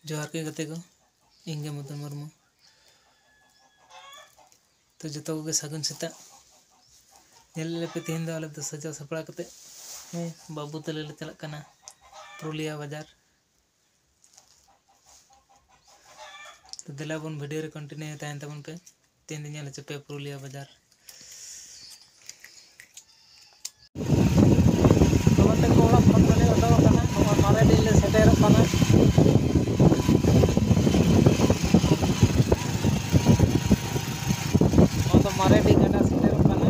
जोहार के गते को इंगे मदन मुर्मू तो जो को सगुन सेता पे तेहन आले तो सजा सपड़ा कते बाबू तले ले चलक कना पुरुलिया बाजार तो दिला बन वीडियो रे कंटिन्यू तहन तबन पे तेहन दिन पे पुरुलिया बाजार तो को ओड़ा फोन तले ओडो कना और मारे दिन ले सेटेर कना मारे डी गड़ा सेटेर कना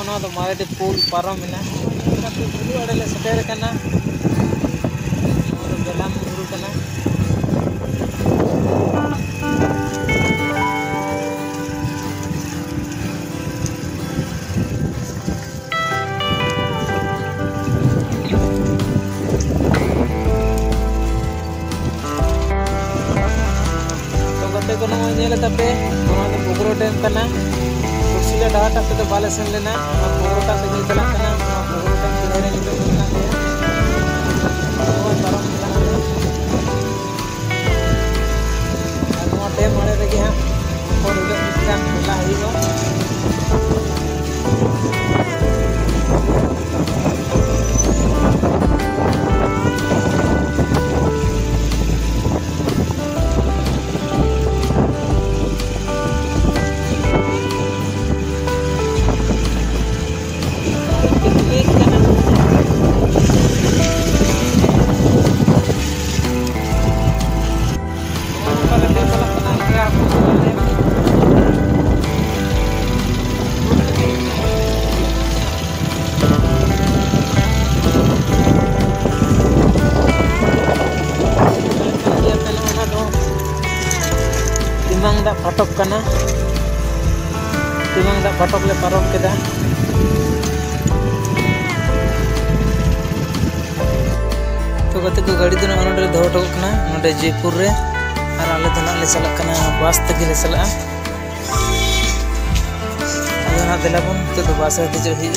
नो तो मारे डी पुल पारो मिना तो पुल अड़े ले सेटेर कना और बेलाम गुरु कना को नोले तपे बुगरो डैम कना कुर्सिला डाटा से बाले सेन लेना बुगरोटा से चला कना बुगरो डैम से ढेरे निकल ना है और तरम कना डैम मारे रगे हैं और उधर मिस्टर मिला ही हो फटक कना तिमंग दा फटक ले पारम केदा तो गते को गाड़ी दना नोडे दो टक कना नोडे जयपुर रे और आले दना ले चला कना बस तक ले चला आले ना दिलाबन तो बस है जो ही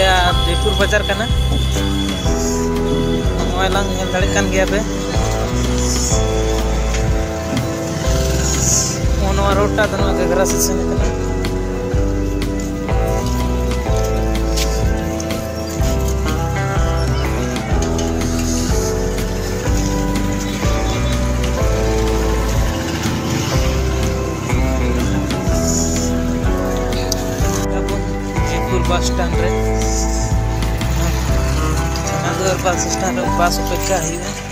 या जयपुर बाजार कना मोबाइल नेल दाड़े कान गया पे रोटा तो घरा से निकला जयपुर बस स्टैंड रे बस स्टैंड बस अपेक्षा है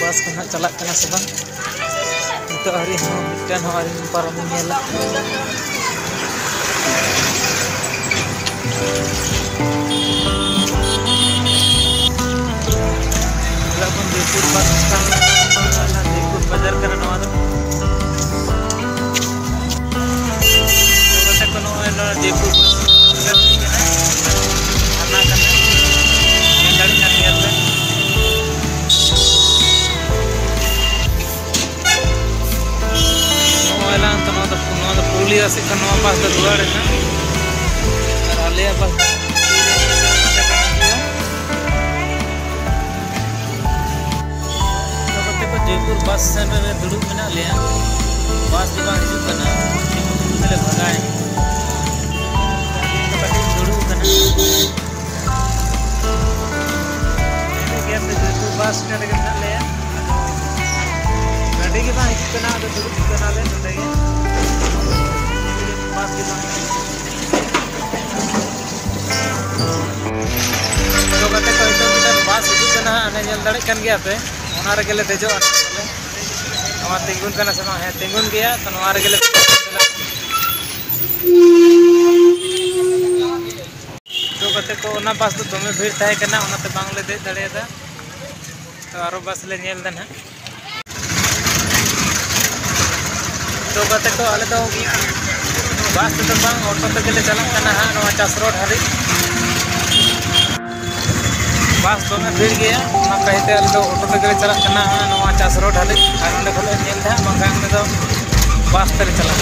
बस को चला से बा तो हरी हम मिटन हरी पारम नेला लगन जयपुर बस स्टैंड जयपुर बाजार करना नवा दो तो कोनो जयपुर बस करना करना नेलड़ कर लिया पुरुलिया से खनवा पास तो दुआर है ना और आलिया पास तो बते को जयपुर बस स्टैंड में दुड़ुब मेना लिया बस भी बांग हिजुग कना ले भगाए तो कटी दुड़ुब कना गया पे जयपुर बस स्टैंड के ना लिया गाड़ी के बांग हिजुग कना तो दुड़ुब कना ले नडे तो कते को इतो मीटर बस हिजुग कना अने नेल दाड़े कान गया पे ओना रे गेले देजो नवा तिंगुन कना से है तिंगुन गया तो नवा रे गेले तो कते को ओना बस तो दमे भीड़ थाय कना ओना ते बांग ले दे दाड़ेदा तो आरो बस ले नेल दन है तो कते को आले तो बस तो बांग ऑटो ते गेले चला कना हा नवा चास रोड हरी बस तो में भीड़ गया ना कहते अल तो ऑटो ते गेले चला कना हा नवा चास रोड हरी और ओंडे खले नेल दा बांगा में तो बस ते चला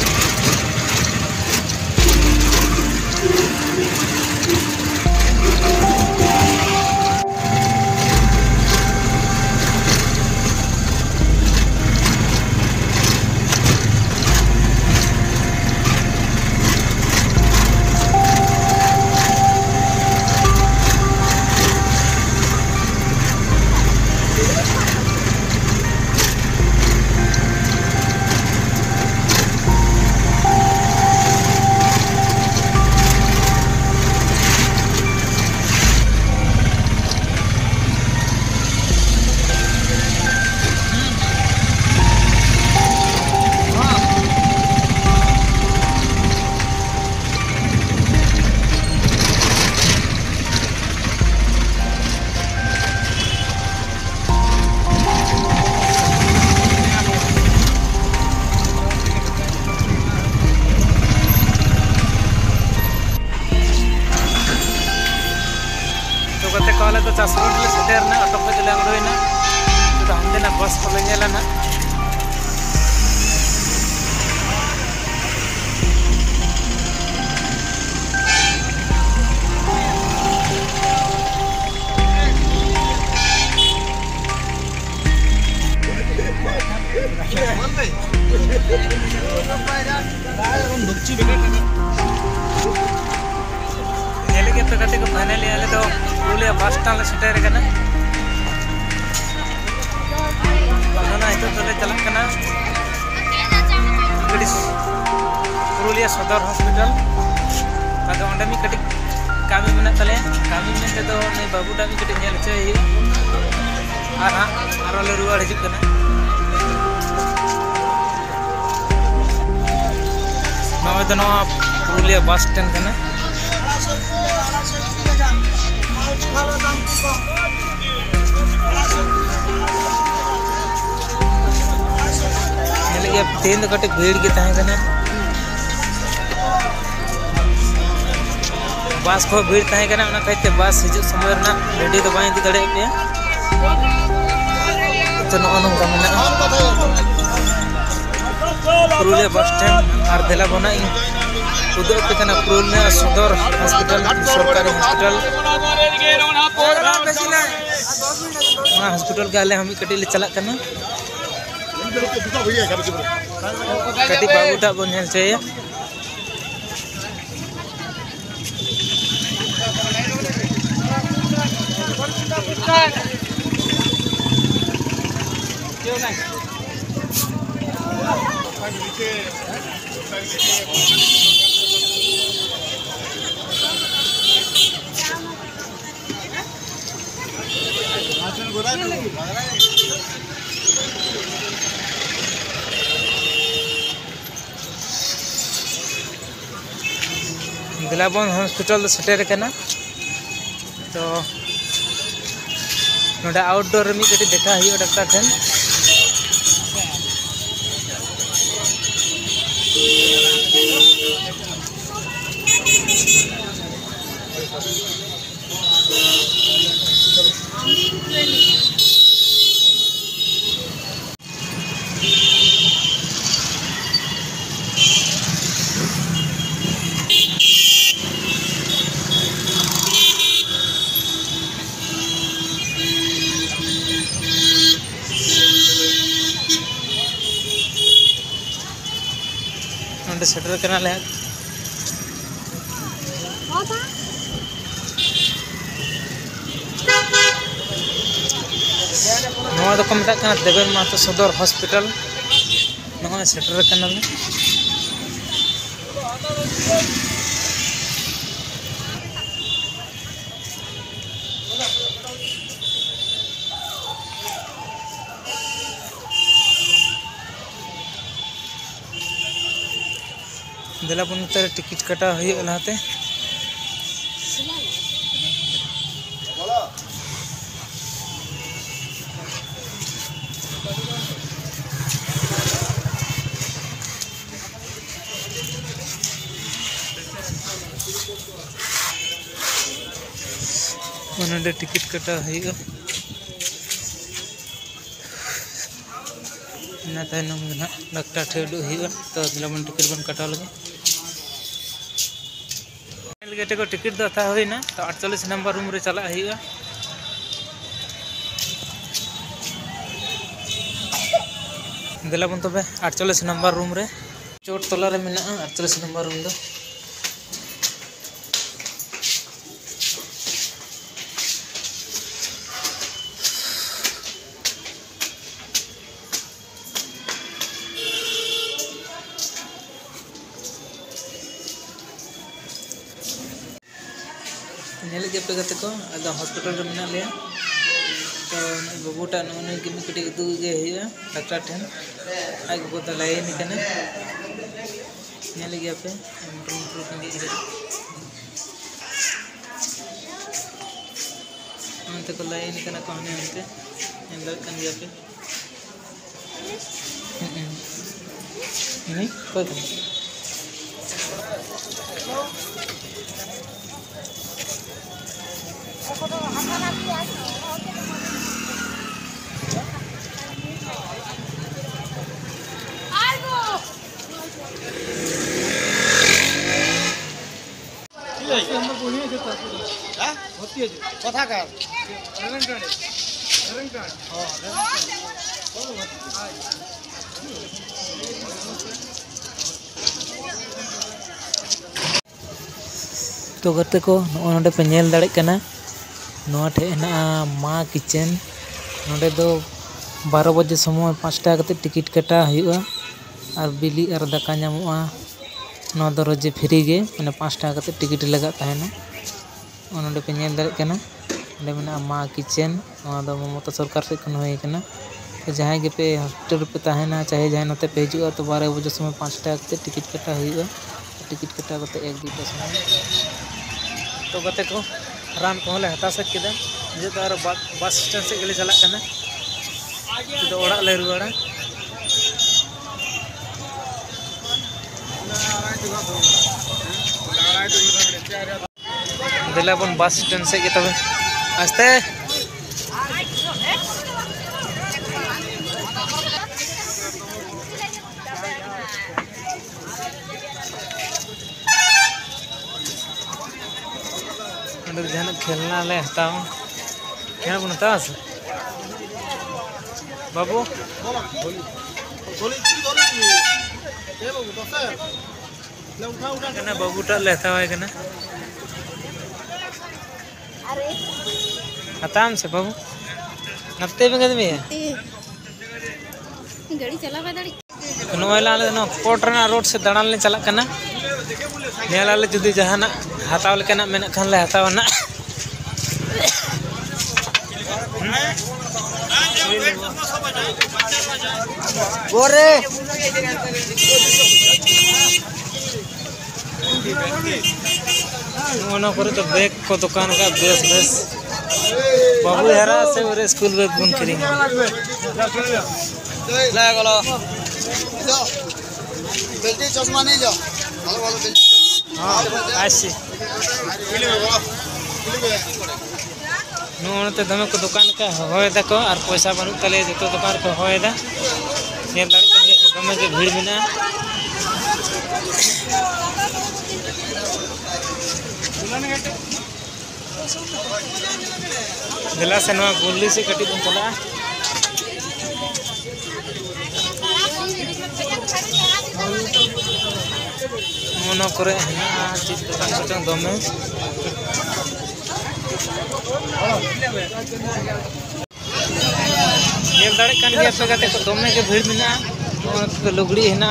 कॉलेज तो चासरोड ले सेटेरना ऑटो पे ले अंगरोइना तो हमदे ना बस को लेला ना तो कटे को फाइनली आले तो पुरुलिया बस स्टैंड सेटेर कना ना इतो तले चलक कना पुरुलिया सदर हॉस्पिटल आदो अंडे मी कटे कामी मेना तले कामी मेनते तो नै बाबूटा मी कटे नेल चे आरो ले रुवाड़ हिजुक कना नवा तो नवा पुरुलिया बस स्टैंड कना तेन तो कटे भीड़ के तहना बस को भीड़ तहना कहते बस हिजू समय रेडी तो बाई दड़े पे तो नौका में पुरुलिया बस स्टैंड और देला बना उदय पे पुरुलिया सदर हॉस्पिटल सरकारी हॉस्पिटल के आले हम कटी ले चला कना कटी बाबूटा बन हेल चाहिए दिलाबन हॉस्पिटल सेटेर कना तो नोडा आउटडोर में कटी देखा हुई डॉक्टर ठेन सेटर करना ले नवा को मेटा कना देवेन मातो सदर हॉस्पिटल नवा सेटर करना ले दिलाबन टिकट कटा हुई लाते टिकट कटा हुई तयनम डॉक्टर ठे उडू तो दिलाबन टिकट बन कटा लगे गेटे को टिकट दो हता होइना तो 48 नंबर रूम रे चला हुआ दिला बन तबे 48 नंबर रूम रे चोट तला रे मेना 48 नंबर रूम दो नेले के पे गते को अदा हॉस्पिटल रे मेना लिया तो बबूटा नोने किमी कटी उदू गे हिया डॉक्टर ठेन आग बोता लाइन कने नेले के पे इम्प्रूव कंदी रे अंत को लाइन कने कहने अंते नेले कन दिया पे नहीं कोई तो गते को नोडे पे नेल दाड़े कना नोआ ठे ना माँ किचन नोडे दो 12 बजे समय 5 टाका कते टिकट कटा हुआ और बिली और दाका नामुआ नोआ दो रोजे फ्री गे माने 5 टाका कते टिकट लगा तहना नोडे पे नेल दाड़े कना नोडे मेना माँ किचन नोआ दो ममता सरकार से खन होय कना जहां के पे हॉस्पिटल पे तहना चाहे जहां नते पे हिजुआ तो 12 बजे समय 5 टाका कते टिकट कटा हुआ टिकट कटा कते 1-2 समय तो गते को रान को ले हता सक केदा जे तो बस स्टैंड से गले चला कना तो ओड़ा ले रुवाड़ा दिला बन बस स्टैंड से के तबे आस्ते जहां खेलना ले हताओ क्या बनता है बाबू कना बाबूटा ले हताओ है कना हताम से बाबू नत्ते में गदमी है गाड़ी चला बादाड़ी नोयला ले नो कोटरना रोड से दड़ान ले चला कना नेला ले जुदी जहाना हताव लेकना मेना खान ले हताव ना गोरे ओना करे तो बैग को दुकान का बेस बेस बाबू हरा से और स्कूल बैग बुन करी ले गलो बेल्टी चश्मा नहीं जा ভালো ভালো বেল্টি हां आसी नोते दमे को दुकान का होय दको और पैसा बनू तले जतो दुकान को होय दा नेल दाड़ी संगे दमे के भीड़ बिना दिला से नवा गोली से कटी बन चला मोनो करे ना चीज दुकान को चंग दमे नेल दाड़ी कान गया पे गते को दमे के भीड़ बिना तो लुगड़ी है ना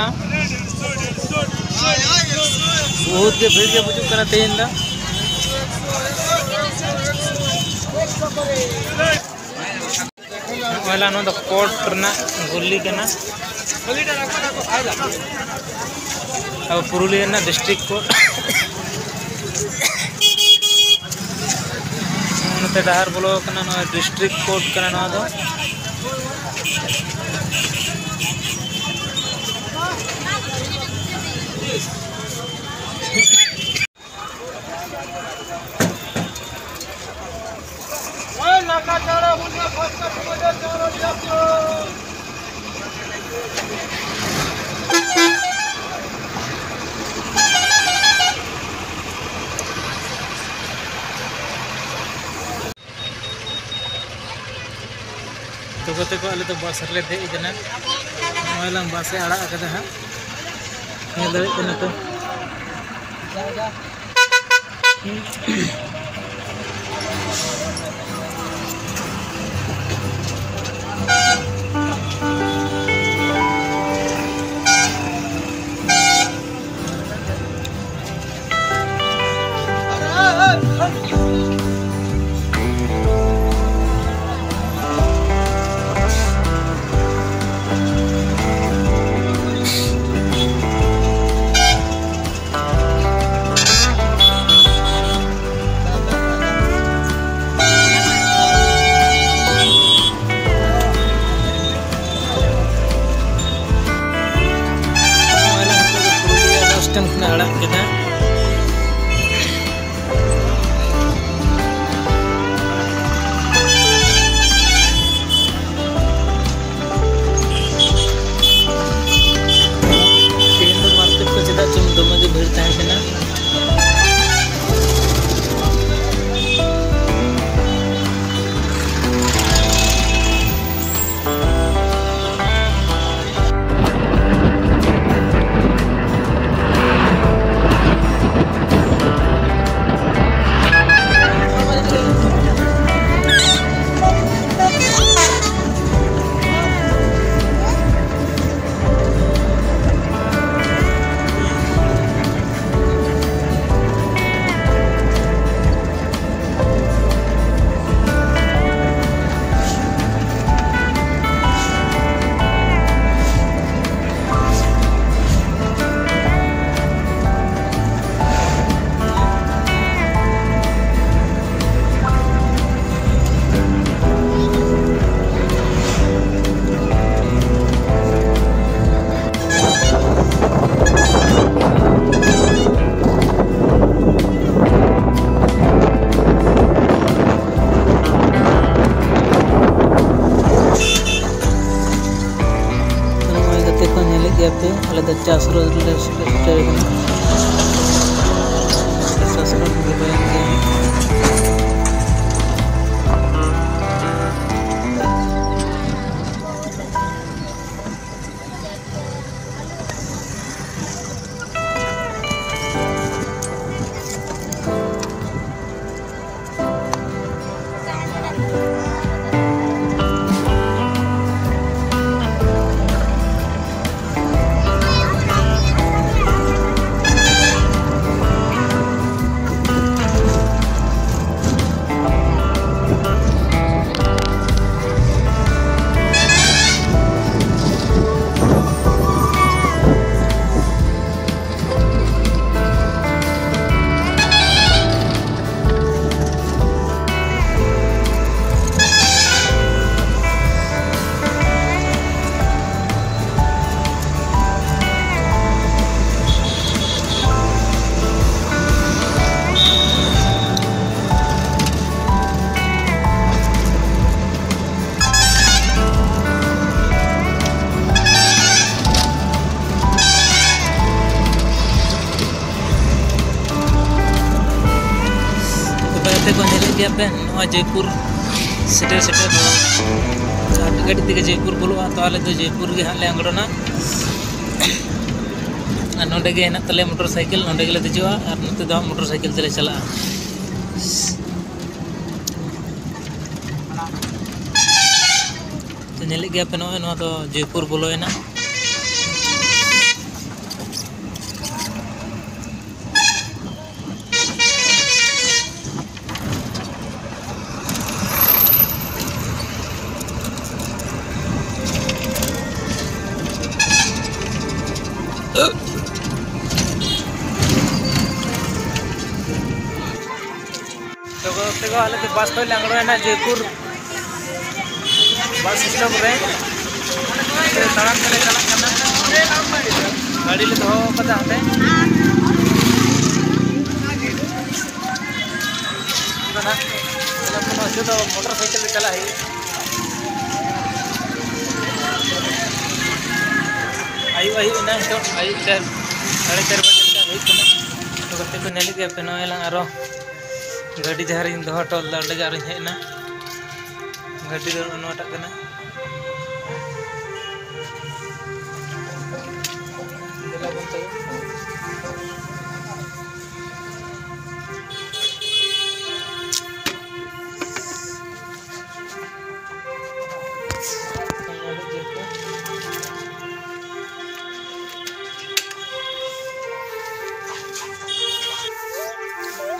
बहुत के भीड़ के बुझु करा तेन दा वाला नो द कोर्ट ना गुल्ली के ना अब पुरुलिया ना डिस्ट्रिक्ट कोर्ट नते डहार बोलो कना नो डिस्ट्रिक्ट कोर्ट कना नो दो गते को आले तो बस रे देज कना मोयलां बस ए आड़ा कदा हा नेल दाड़े कना तो आड़ा कदा मार्केट को चेदा चुम दमे के भीड़ ताहे कना अलग चास रोज को गया पे जयपुर सेटर गाड़ी तक जयपुर बोलूँ तो आले जयपुर के हाँ ले आंगड़ोना नोडे के हेना तले मोटरसाइकिल नोडे के देजुआ और नोते दो मोटरसाइकिल तेले चला तो नेले गया पे नो तो जयपुर बोलोना तो आले बस पे लांगड़ोना जयपुर बस स्टॉप रे तड़ाम तेले चलना गाड़ी ले दो कदा हते ना चला तो मोटरसाइकिल ले चला है आई ना तो आई 4:30 बजे का हुई तो गते को नेली के पेनो एला आरो गाड़ी जहार इन दो टोल दांडे जार हेना गाड़ी दो नोटा कना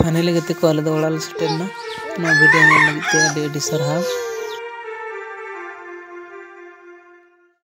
फाइनली गति को आले दो ओड़ा ले सेटेरना वीडियो में लगे ᱟᱹᱰᱤ ᱥᱟᱨᱦᱟᱣ।